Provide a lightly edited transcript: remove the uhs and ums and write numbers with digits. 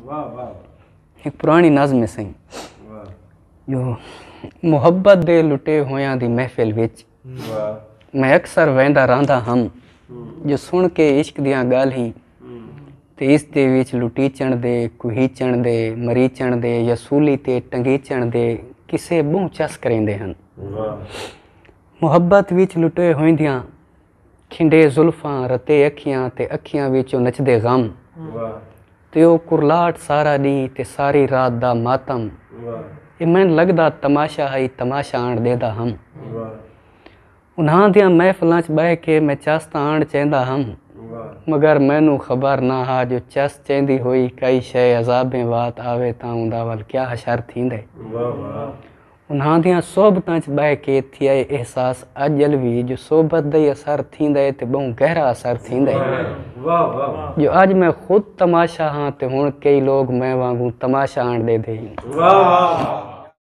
वाह वाह एक पुरानी नज़म सही जो मुहब्बत दे लुटे होयां दी महफिल विच मैं अक्सर वहदा रहांदा हम जो सुन के इश्क दियां गाल्हीं ते इस दे विच लुटीचण दे कुहीचण दे मरीचण दे या सूली ते टंगीचण दे किसे बूह चस करेंदे हन। मुहब्बत विच लुटे होंदियां खिंडे जुल्फां रते अखियां ते अखियां विचों नचदे गम ते ओ कुरलाट सारा दी ते सारी रात दा मातम ये मैन लगदा तमाशा है तमाशा आण देदा हम। उन्हां दियां महफिलां च बह के मैं चस आण चेंदा हम मगर मैनू खबर ना हा जो चस चेंदी हुई कई शय अजाबें वात आवे तां उंदा वल क्या हशर थींदे। उन्हां दियां सोहबतां च बह के थिए एहसास अजल भी जो सोहबत दा असर थींदे ते बहु गहरा असर थींदे जो अज मैं खुद तमाशा हाँ ते हुण कई लोग मैं वांगू तमाशा आण दे।